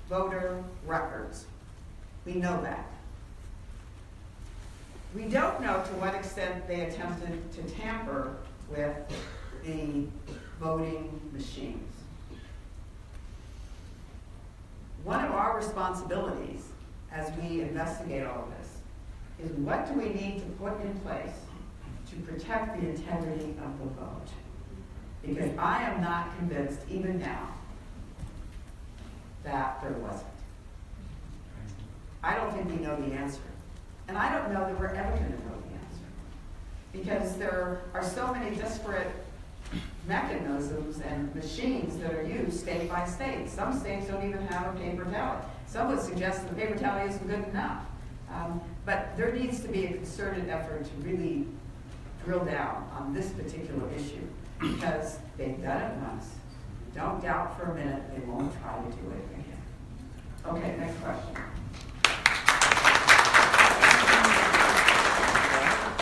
voter records. We know that. We don't know to what extent they attempted to tamper with the voting machines. One of our responsibilities as we investigate all of this is what do we need to put in place to protect the integrity of the vote? Because I am not convinced, even now, that there wasn't. I don't think we know the answer. And I don't know that we're ever going to know the answer. Because there are so many disparate mechanisms and machines that are used state by state. Some states don't even have a paper tally. Some would suggest that the paper tally isn't good enough. But there needs to be a concerted effort to really drill down on this particular issue, because they've done it once. Don't doubt for a minute they won't try to do it again. Okay, next question.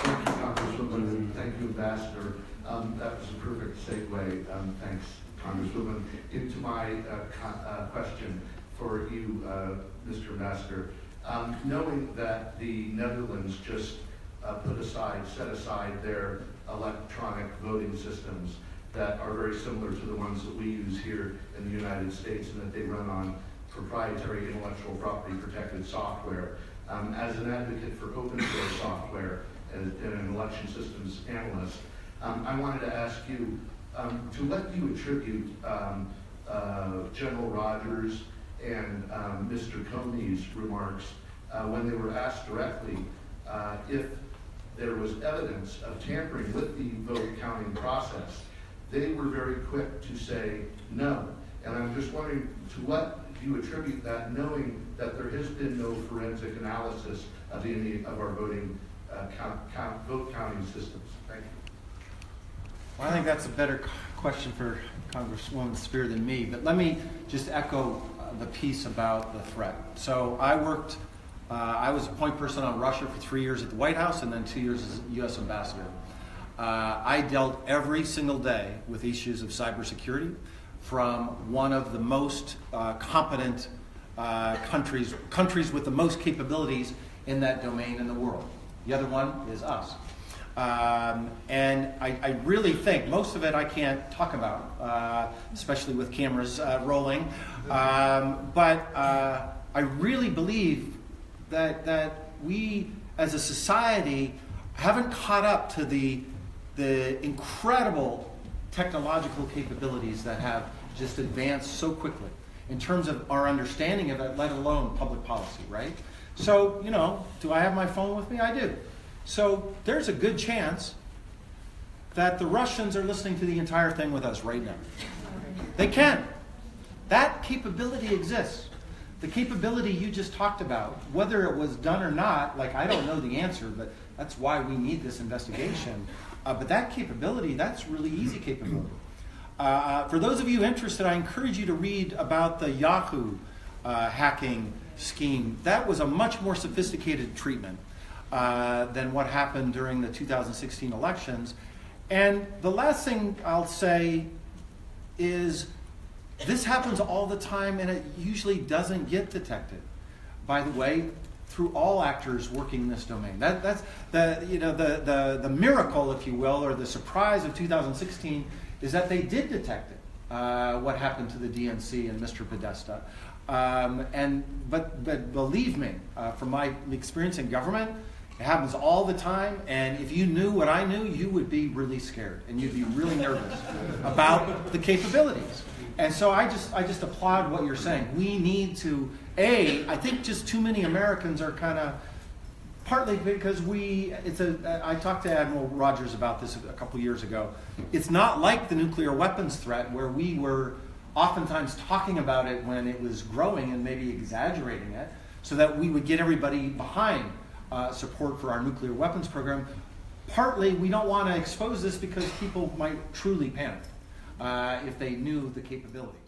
Thank you, Congresswoman, and thank you, Ambassador. That was a perfect segue, thanks, Congresswoman, into my question for you, Mr. Ambassador. Knowing that the Netherlands just set aside their electronic voting systems that are very similar to the ones that we use here in the United States, and that they run on proprietary intellectual property protected software. As an advocate for open source software and an election systems analyst, I wanted to ask you to what do you attribute General Rogers and Mr. Comey's remarks when they were asked directly if there was evidence of tampering with the vote counting process. They were very quick to say no. And I'm just wondering, to what do you attribute that, knowing that there has been no forensic analysis of any of our voting vote counting systems? Thank you. Well, I think that's a better question for Congresswoman Speier than me, but let me just echo the piece about the threat. So I was a point person on Russia for 3 years at the White House and then 2 years as U.S. ambassador. I dealt every single day with issues of cybersecurity from one of the most competent countries with the most capabilities in that domain in the world. The other one is us. And I really think most of it I can't talk about, especially with cameras rolling. But I really believe that we as a society haven't caught up to the incredible technological capabilities that have just advanced so quickly in terms of our understanding of it, let alone public policy, right? So, do I have my phone with me? I do. So there's a good chance that the Russians are listening to the entire thing with us right now. They can. That capability exists. The capability you just talked about, whether it was done or not, I don't know the answer, but that's why we need this investigation. But that capability, that's really easy capability. For those of you interested, I encourage you to read about the Yahoo hacking scheme. That was a much more sophisticated treatment than what happened during the 2016 elections. And the last thing I'll say is this happens all the time, and it usually doesn't get detected. By the way, through all actors working in this domain. That's the miracle, if you will, or the surprise of 2016 is that they did detect it. What happened to the DNC and Mr. Podesta. But believe me, from my experience in government, it happens all the time, and if you knew what I knew, you would be really scared, and you'd be really nervous about the capabilities. And so I just applaud what you're saying. We need to, I think just too many Americans are kind of, partly because I talked to Admiral Rogers about this a couple years ago. It's not like the nuclear weapons threat where we were oftentimes talking about it when it was growing and maybe exaggerating it so that we would get everybody behind support for our nuclear weapons program. Partly, we don't want to expose this because people might truly panic if they knew the capability.